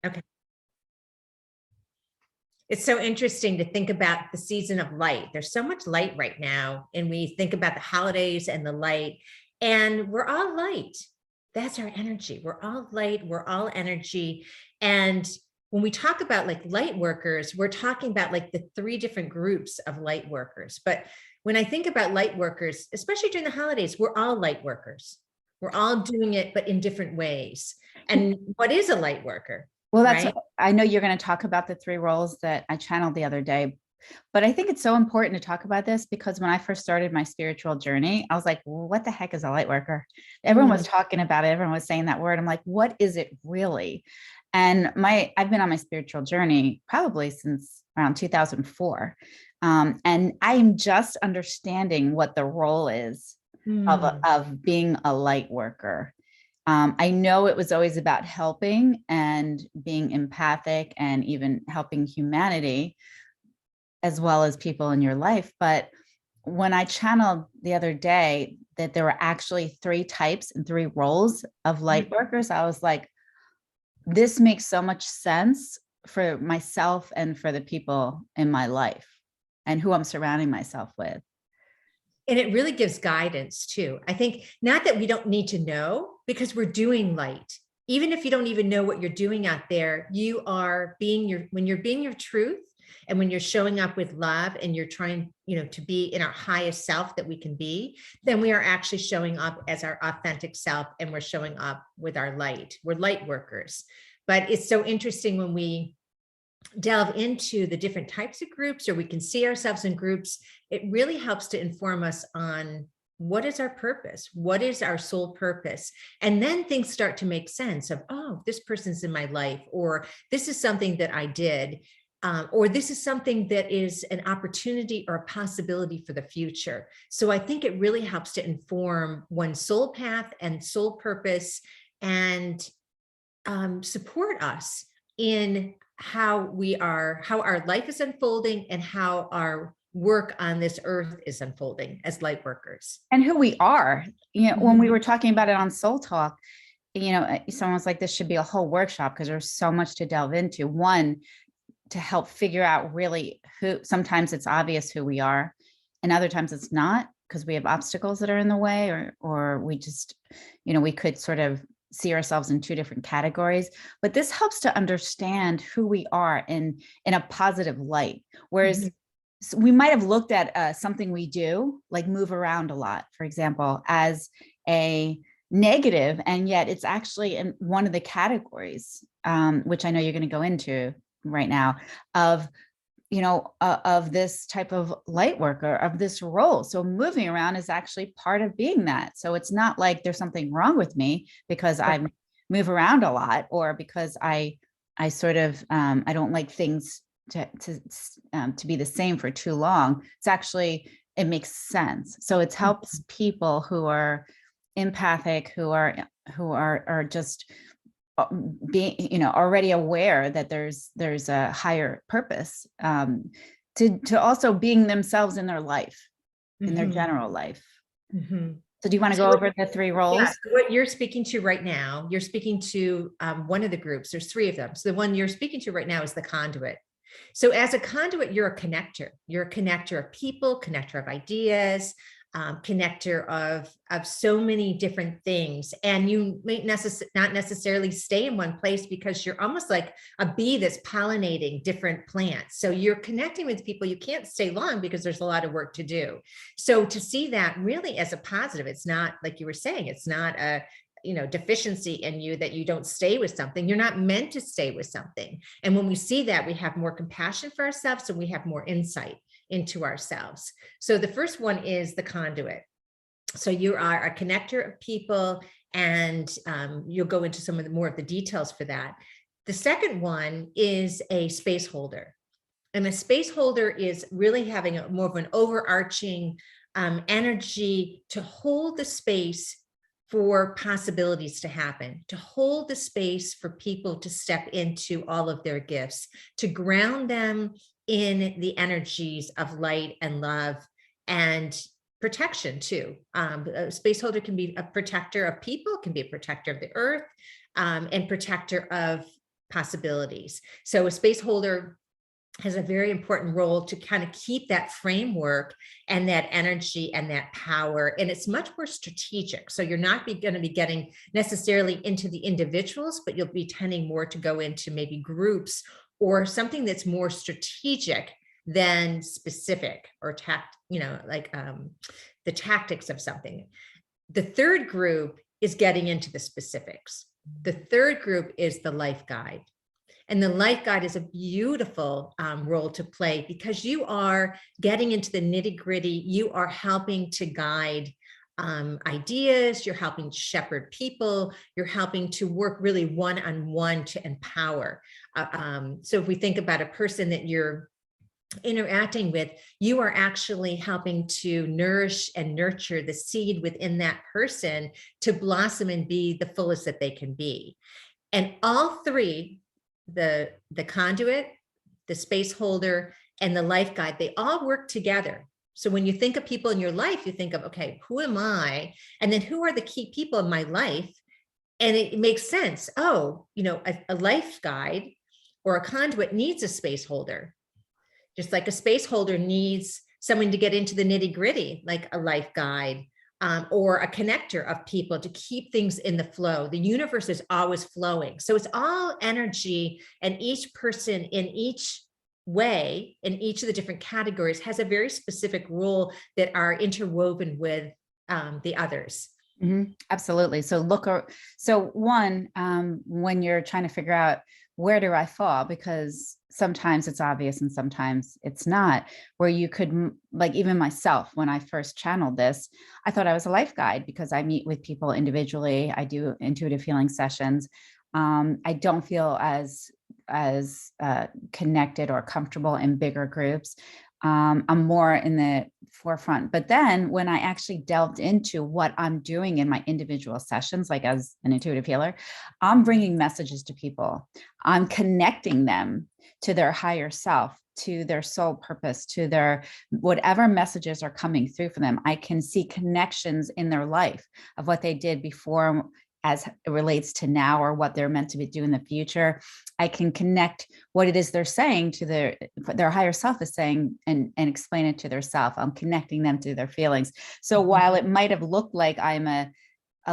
Okay. It's so interesting to think about the season of light. There's so much light right now, and we think about the holidays and the light, and we're all light. That's our energy. We're all light, we're all energy. And when we talk about like light workers, we're talking about like the three different groups of light workers. But when I think about light workers, especially during the holidays, we're all light workers. We're all doing it, but in different ways. And what is a light worker? Well, Right? I know you're going to talk about the three roles that I channeled the other day, but I think it's so important to talk about this because when I first started my spiritual journey, I was like, well, what the heck is a light worker? Everyone was talking about it. Everyone was saying that word. I'm like, what is it really? And I've been on my spiritual journey probably since around 2004. And I am just understanding what the role is of being a light worker. I know it was always about helping and being empathic and even helping humanity as well as people in your life. But when I channeled the other day that there were actually three types and three roles of light workers, I was like, this makes so much sense for myself and for the people in my life and who I'm surrounding myself with. And it really gives guidance too. I think not that we don't need to know because we're doing light. Even if you don't even know what you're doing out there, you are being when you're being your truth and when you're showing up with love and you're trying, to be in our highest self that we can be, then we are actually showing up as our authentic self and we're showing up with our light. We're light workers. But it's so interesting when we delve into the different types of groups, or we can see ourselves in groups, it really helps to inform us on what is our purpose, what is our soul purpose. And then things start to make sense of, oh, this person's in my life, or this is something that I did, or this is something that is an opportunity or a possibility for the future. So I think it really helps to inform one's soul path and soul purpose and support us in how our life is unfolding and how our work on this earth is unfolding as light workers. And who we are. When we were talking about it on Soul Talk, someone was like, this should be a whole workshop because there's so much to delve into. One, to help figure out really sometimes it's obvious who we are, and other times it's not because we have obstacles that are in the way, or we just, we could sort of see ourselves in two different categories, but this helps to understand who we are in a positive light. Whereas we might have looked at something we do, like move around a lot, for example, as a negative, and yet it's actually in one of the categories, which I know you're going to go into right now, of this type of light worker, of this role. So moving around is actually part of being that. So it's not like there's something wrong with me because I move around a lot, or because I sort of, I don't like things to be the same for too long. It's actually, it makes sense. So it helps people who are empathic, who are just being, already aware that there's a higher purpose, to also being themselves in their life, in their general life. So do you want to go over the three roles? Yeah, so what you're speaking to right now, you're speaking to one of the groups. There's three of them. So the one you're speaking to right now is the conduit. So as a conduit, you're a connector. You're a connector of people, connector of ideas, connector of so many different things. And you may not necessarily stay in one place because you're almost like a bee that's pollinating different plants. So you're connecting with people. You can't stay long because there's a lot of work to do. So to see that really as a positive, it's not like you were saying, it's not a deficiency in you that you don't stay with something. You're not meant to stay with something. And when we see that, we have more compassion for ourselves, and we have more insight into ourselves. So the first one is the conduit. So you are a connector of people, and you'll go into some of the more of the details for that. The second one is a space holder. And a space holder is really having more of an overarching energy to hold the space for possibilities to happen, to hold the space for people to step into all of their gifts, to ground them in the energies of light and love and protection too. A space holder can be a protector of people, can be a protector of the earth, and protector of possibilities. So a space holder has a very important role to kind of keep that framework and that energy and that power. And it's much more strategic. So you're not going to be getting necessarily into the individuals, but you'll be tending more to go into maybe groups or something that's more strategic than specific or the tactics of something. The third group is getting into the specifics. The third group is the life guide. And the life guide is a beautiful role to play because you are getting into the nitty gritty. You are helping to guide ideas. You're helping shepherd people. You're helping to work really one-on-one to empower. So if we think about a person that you're interacting with, you are actually helping to nourish and nurture the seed within that person to blossom and be the fullest that they can be. And all three, the conduit, the space holder, and the life guide, they all work together. So when you think of people in your life, you think of, okay, who am I? And then who are the key people in my life? And it makes sense. Oh, a life guide or a conduit needs a space holder. Just like a space holder needs someone to get into the nitty gritty, like a life guide, or a connector of people to keep things in the flow. The universe is always flowing. So it's all energy, and each person in each way, in each of the different categories, has a very specific role that are interwoven with the others. Mm-hmm. Absolutely. So when you're trying to figure out where do I fall, because sometimes it's obvious and sometimes it's not, where you could, like even myself, when I first channeled this, I thought I was a life guide because I meet with people individually. I do intuitive healing sessions. I don't feel as connected or comfortable in bigger groups. I'm more in the forefront. But then when I actually delved into what I'm doing in my individual sessions, like as an intuitive healer, I'm bringing messages to people. I'm connecting them to their higher self, to their soul purpose, to their whatever messages are coming through for them. I can see connections in their life of what they did before as it relates to now or what they're meant to be doing in the future. I can connect what it is they're saying to their higher self is saying and explain it to their self. I'm connecting them to their feelings. So while it might have looked like I'm a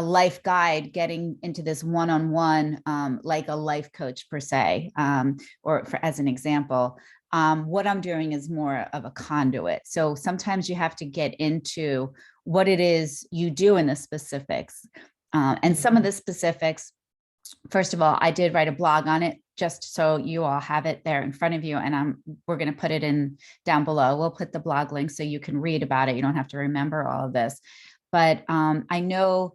life guide getting into this one-on-one, like a life coach per se, as an example, what I'm doing is more of a conduit. So sometimes you have to get into what it is you do in the specifics. And some of the specifics, first of all, I did write a blog on it just so you all have it there in front of you. And we're going to put it in down below. We'll put the blog link so you can read about it. You don't have to remember all of this. But I know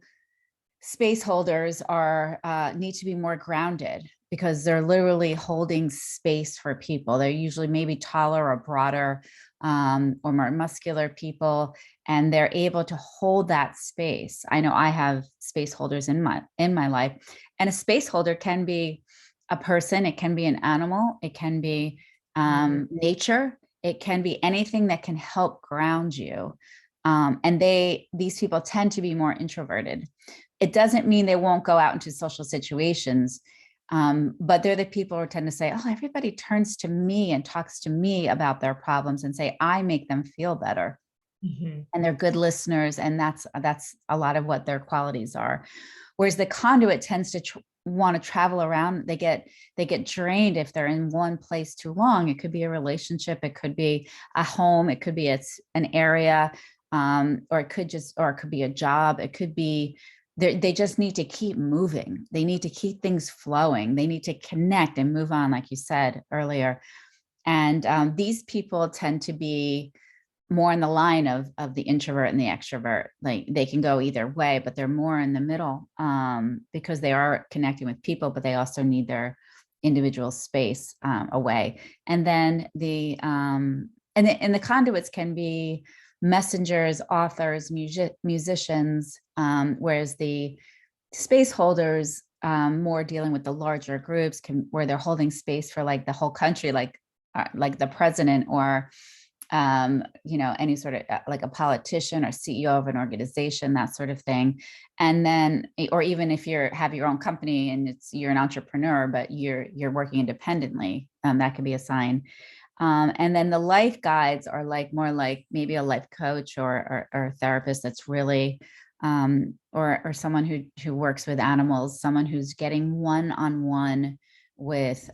space holders need to be more grounded because they're literally holding space for people. They're usually maybe taller or broader or more muscular people, and they're able to hold that space. I know I have space holders in my life, and a space holder can be a person, it can be an animal, it can be nature, it can be anything that can help ground you. And these people tend to be more introverted. It doesn't mean they won't go out into social situations, but they're the people who tend to say, oh, everybody turns to me and talks to me about their problems and say, I make them feel better. Mm-hmm. And they're good listeners. And that's a lot of what their qualities are. Whereas the conduit tends to want to travel around. They get drained if they're in one place too long. It could be a relationship. It could be a home. It could be an area, or it could be a job. It could be, they just need to keep moving. They need to keep things flowing. They need to connect and move on, like you said earlier. And these people tend to be more in the line of the introvert and the extrovert. Like they can go either way, but they're more in the middle because they are connecting with people, but they also need their individual space away. And then the conduits can be messengers, authors, musicians, whereas the space holders more dealing with the larger groups where they're holding space for like the whole country, like the president or any sort of like a politician or CEO of an organization, that sort of thing. And then, or even if have your own company and you're an entrepreneur, but you're working independently, that could be a sign. And then the life guides are like more like maybe a life coach or a therapist that's really, or someone who works with animals, someone who's getting one-on-one with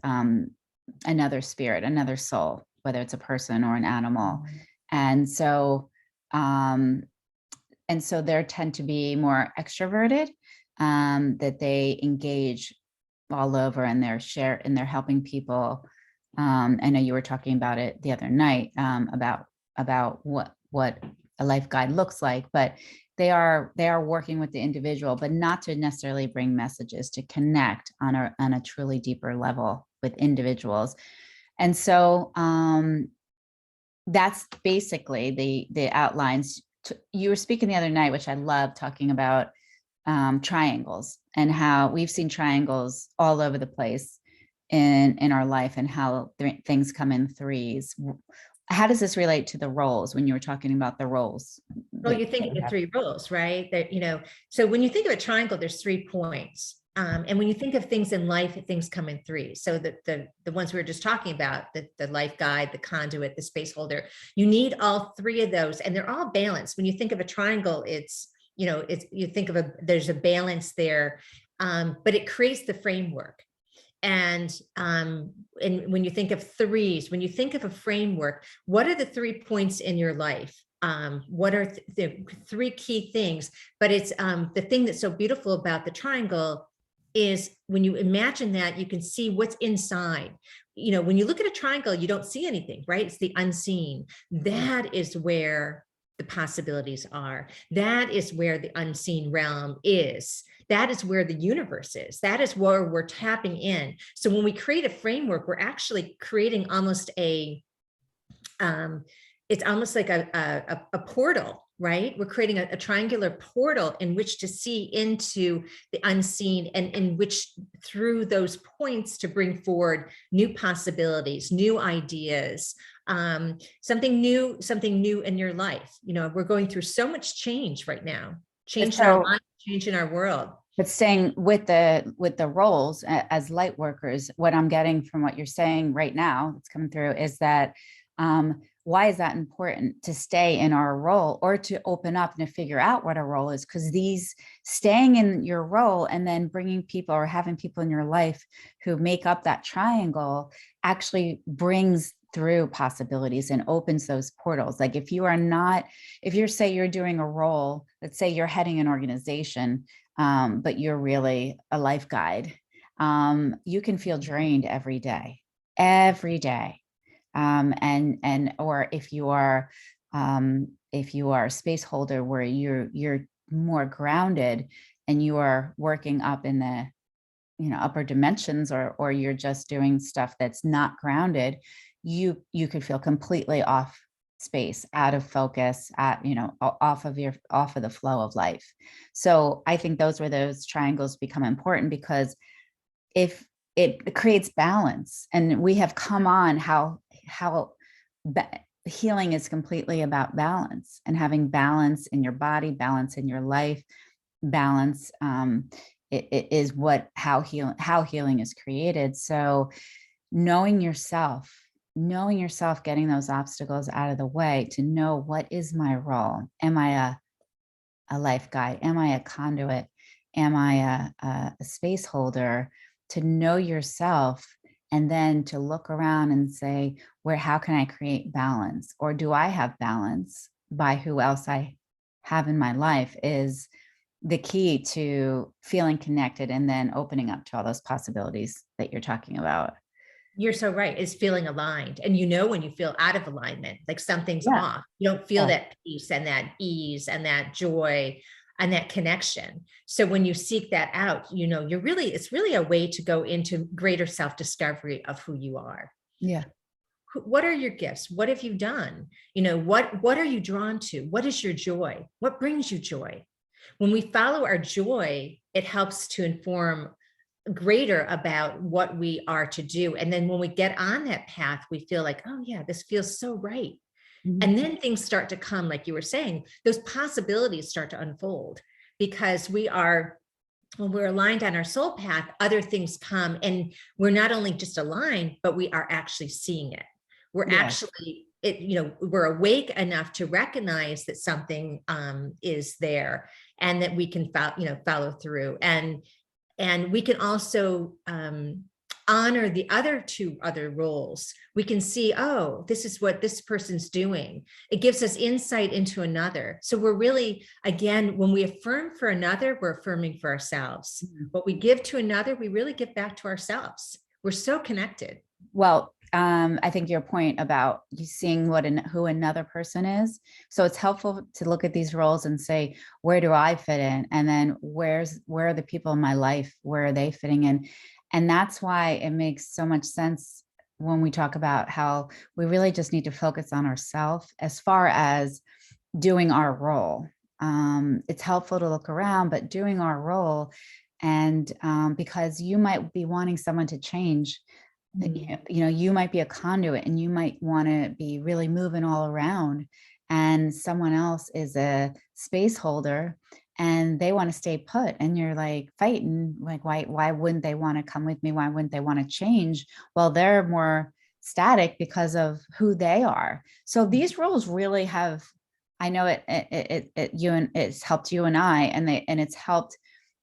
another spirit, another soul, whether it's a person or an animal. And so they tend to be more extroverted, that they engage all over and they're helping people. I know you were talking about it the other night, about what a life guide looks like, but they are working with the individual, but not to necessarily bring messages, to connect on a truly deeper level with individuals. And so that's basically the outlines. You were speaking the other night, which I love, talking about triangles and how we've seen triangles all over the place in our life, and how things come in threes. How does this relate to the roles when you were talking about the roles? Well, you think of the three roles, right? That, so when you think of a triangle, there's 3 points. And when you think of things in life, things come in threes. So the ones we were just talking about, the life guide, the conduit, the space holder, you need all 3 of those, and they're all balanced. When you think of a triangle, you think of there's a balance there, but it creates the framework. And when you think of threes, when you think of a framework, what are the 3 points in your life? What are the 3 key things? But it's the thing that's so beautiful about the triangle is when you imagine that, you can see what's inside. When you look at a triangle, you don't see anything, right? It's the unseen. That is where the possibilities are. That is where the unseen realm is. That is where the universe is. That is where we're tapping in. So when we create a framework, we're actually creating almost it's almost like a portal, right? We're creating a triangular portal in which to see into the unseen, and in which through those points to bring forward new possibilities, new ideas, something new in your life. We're going through so much change right now, change in our lives, change in our world. But staying with the roles as light workers, what I'm getting from what you're saying right now, it's coming through, is that why is that important to stay in our role, or to open up and to figure out what a role is? Because staying in your role and then bringing people or having people in your life who make up that triangle actually brings through possibilities and opens those portals. Like if say you're doing a role, let's say you're heading an organization, but you're really a life guide, you can feel drained every day. Or if you are a space holder where you're more grounded and you are working up in the upper dimensions, or you're just doing stuff that's not grounded, you could feel completely off space, out of focus, off of the flow of life. So I think those triangles become important, because if it creates balance, and we have come on how healing is completely about balance, and having balance in your body, balance in your life, balance it is how healing is created. So knowing yourself, getting those obstacles out of the way, to know, what is my role? Am I a life guide? Am I a conduit? Am I a space holder? To know yourself, and then to look around and say, how can I create balance? Or do I have balance by who else I have in my life, is the key to feeling connected, and then opening up to all those possibilities that you're talking about. You're so right. Is feeling aligned. And when you feel out of alignment, like something's off, you don't feel that peace and that ease and that joy and that connection. So when you seek that out, it's really a way to go into greater self-discovery of who you are. Yeah. What are your gifts? What have you done? What are you drawn to? What is your joy? What brings you joy? When we follow our joy, it helps to inform greater about what we are to do. And then when we get on that path, we feel like, oh yeah, this feels so right. And then things start to come, like you were saying, those possibilities start to unfold, because when we're aligned on our soul path, other things come, and we're not only just aligned, but we are actually seeing it. We're actually, we're awake enough to recognize that something is there, and that we can follow through. And we can also honor the other roles. We can see, oh, this is what this person's doing. It gives us insight into another. So we're really, again, when we affirm for another, we're affirming for ourselves. What we give to another, we really give back to ourselves. We're so connected. Well, I think your point about you seeing who another person is. So it's helpful to look at these roles and say, where do I fit in? And then where are the people in my life? Where are they fitting in? And that's why it makes so much sense when we talk about how we really just need to focus on ourselves as far as doing our role. It's helpful to look around, but doing our role, and because you might be wanting someone to change. You might be a conduit, and you might want to be really moving all around, and someone else is a space holder and they want to stay put, and you're like fighting, like, why wouldn't they want to come with me? Why wouldn't they want to change? Well, they're more static because of who they are. So these roles really have, I know it's helped you and I, and it's helped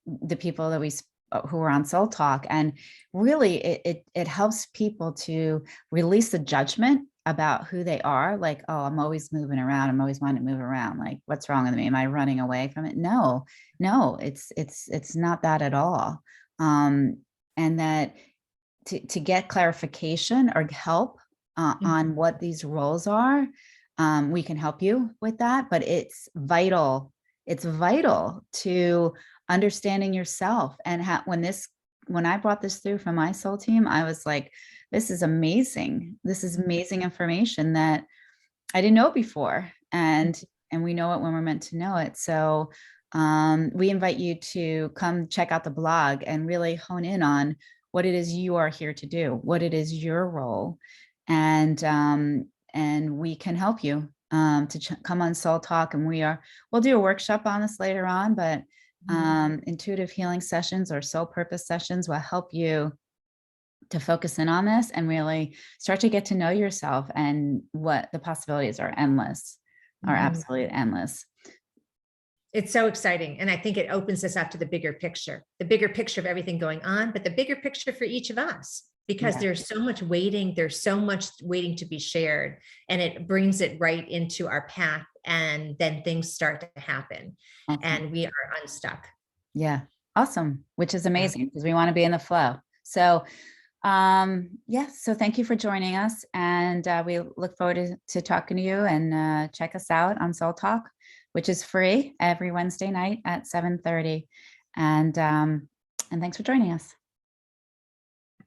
the people that who are on Soul Talk. And really it helps people to release the judgment about who they are. Like, oh, I'm always moving around. I'm always wanting to move around. Like, what's wrong with me? Am I running away from it? No, it's not that at all. And that to get clarification or help on what these roles are, we can help you with that, but it's vital. It's vital to understanding yourself. And when I brought this through from my soul team, I was like, this is amazing. This is amazing information that I didn't know before. And we know it when we're meant to know it. So we invite you to come check out the blog and really hone in on what it is you are here to do, what it is your role. And we can help you to come on Soul Talk. And we'll do a workshop on this later on, but intuitive healing sessions or soul purpose sessions will help you to focus in on this and really start to get to know yourself, and what the possibilities are endless, are absolutely endless. It's so exciting. And I think it opens us up to the bigger picture of everything going on, but the bigger picture for each of us, because there's so much waiting. There's so much waiting to be shared, and it brings it right into our path. And then things start to happen and we are unstuck. Yeah. Awesome. Which is amazing, because we want to be in the flow. So so thank you for joining us, and we look forward to talking to you. And check us out on Soul Talk, which is free every Wednesday night at 7:30. And thanks for joining us.